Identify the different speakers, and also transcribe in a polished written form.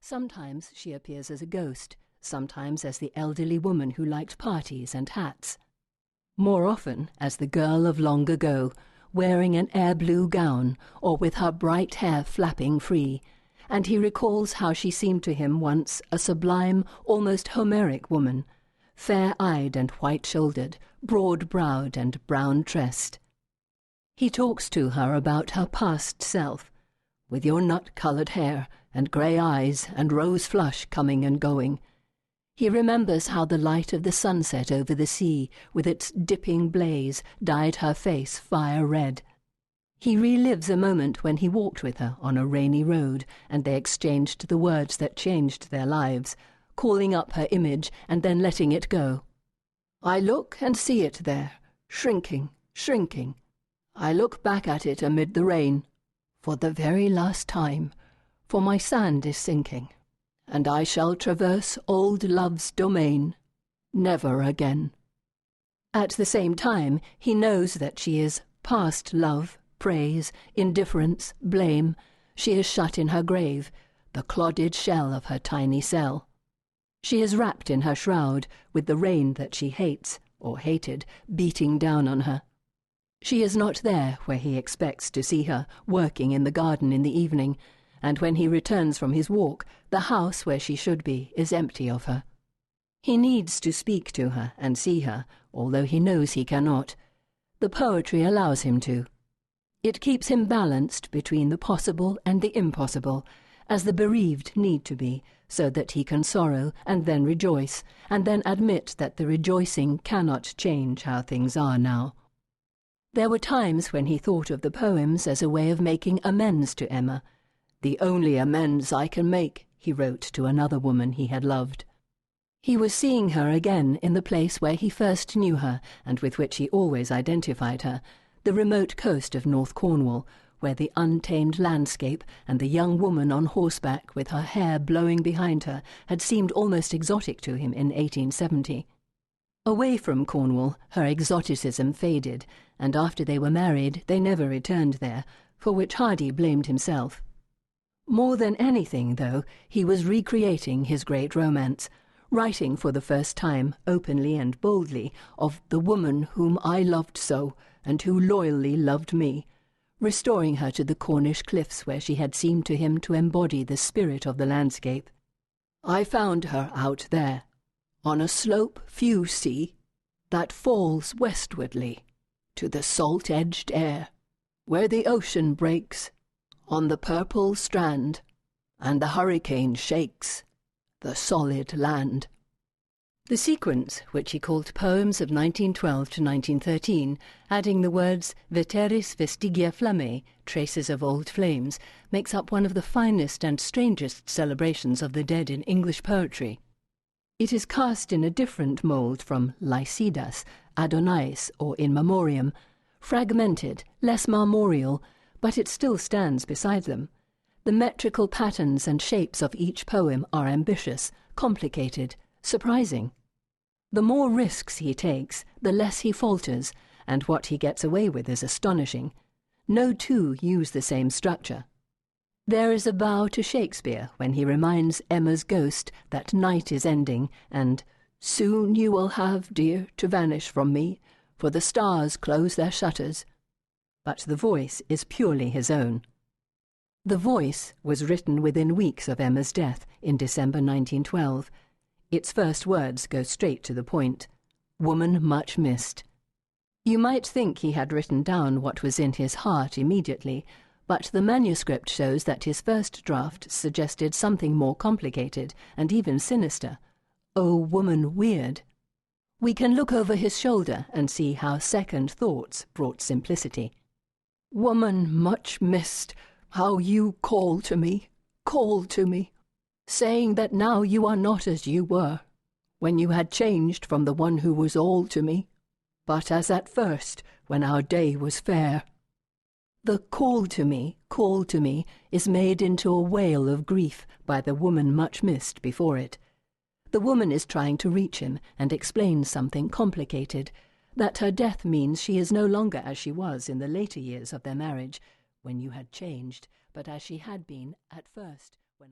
Speaker 1: Sometimes she appears as a ghost, sometimes as the elderly woman who liked parties and hats. More often as the girl of long ago, wearing an air-blue gown or with her bright hair flapping free, and he recalls how she seemed to him once a sublime, almost Homeric woman, fair-eyed and white-shouldered, broad-browed and brown-tressed. He talks to her about her past self, with your nut-coloured hair and grey eyes and rose flush coming and going. He remembers how the light of the sunset over the sea, with its dipping blaze, dyed her face fire-red. He relives a moment when he walked with her on a rainy road, and they exchanged the words that changed their lives, calling up her image and then letting it go. I look and see it there, shrinking, shrinking. I look back at it amid the rain, for the very last time, for my sand is sinking, and I shall traverse old love's domain, never again. At the same time, he knows that she is past love, praise, indifference, blame. She is shut in her grave, the clodded shell of her tiny cell. She is wrapped in her shroud, with the rain that she hates, or hated, beating down on her. She is not there where he expects to see her, working in the garden in the evening, and when he returns from his walk, the house where she should be is empty of her. He needs to speak to her and see her, although he knows he cannot. The poetry allows him to. It keeps him balanced between the possible and the impossible, as the bereaved need to be, so that he can sorrow and then rejoice, and then admit that the rejoicing cannot change how things are now. There were times when he thought of the poems as a way of making amends to Emma. "The only amends I can make," he wrote to another woman he had loved. He was seeing her again in the place where he first knew her, and with which he always identified her, the remote coast of North Cornwall, where the untamed landscape and the young woman on horseback with her hair blowing behind her had seemed almost exotic to him in 1870. Away from Cornwall, her exoticism faded, and after they were married they never returned there, for which Hardy blamed himself. More than anything, though, he was recreating his great romance, writing for the first time, openly and boldly, of the woman whom I loved so, and who loyally loved me, restoring her to the Cornish cliffs where she had seemed to him to embody the spirit of the landscape. I found her out there, on a slope few see, that falls westwardly, to the salt-edged air, where the ocean breaks, on the purple strand, and the hurricane shakes the solid land. The sequence, which he called Poems of 1912 to 1913, adding the words Veteris vestigia flammae, traces of old flames, makes up one of the finest and strangest celebrations of the dead in English poetry. It is cast in a different mould from Lycidas, Adonais, or In Memoriam, fragmented, less marmoreal, but it still stands beside them. The metrical patterns and shapes of each poem are ambitious, complicated, surprising. The more risks he takes, the less he falters, and what he gets away with is astonishing. No two use the same structure. There is a bow to Shakespeare when he reminds Emma's ghost that night is ending, and soon you will have, dear, to vanish from me, for the stars close their shutters. But the voice is purely his own. The Voice was written within weeks of Emma's death in December 1912. Its first words go straight to the point. Woman much missed. You might think he had written down what was in his heart immediately, but the manuscript shows that his first draft suggested something more complicated and even sinister. Oh, woman weird. We can look over his shoulder and see how second thoughts brought simplicity. Woman much missed, how you call to me, saying that now you are not as you were, when you had changed from the one who was all to me, but as at first, when our day was fair. The call to me, is made into a wail of grief by the woman much missed before it. The woman is trying to reach him and explain something complicated, that her death means she is no longer as she was in the later years of their marriage, when you had changed, but as she had been at first.